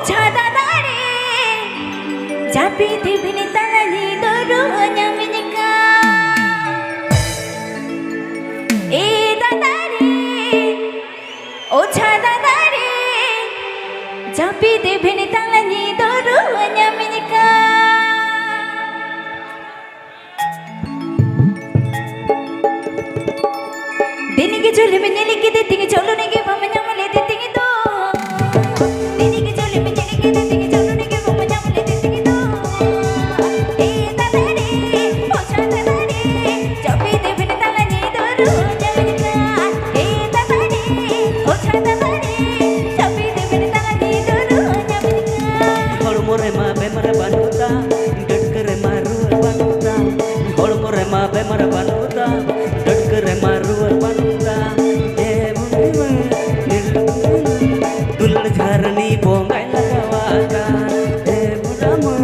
छादा दारे जापी दिबिनी तालानी दोरो nyaminika ए दादारे ओ छादा दारे जापी दिबिनी तालानी दोरो nyaminika दिन की झुल में नीली की देती चलो नहीं कि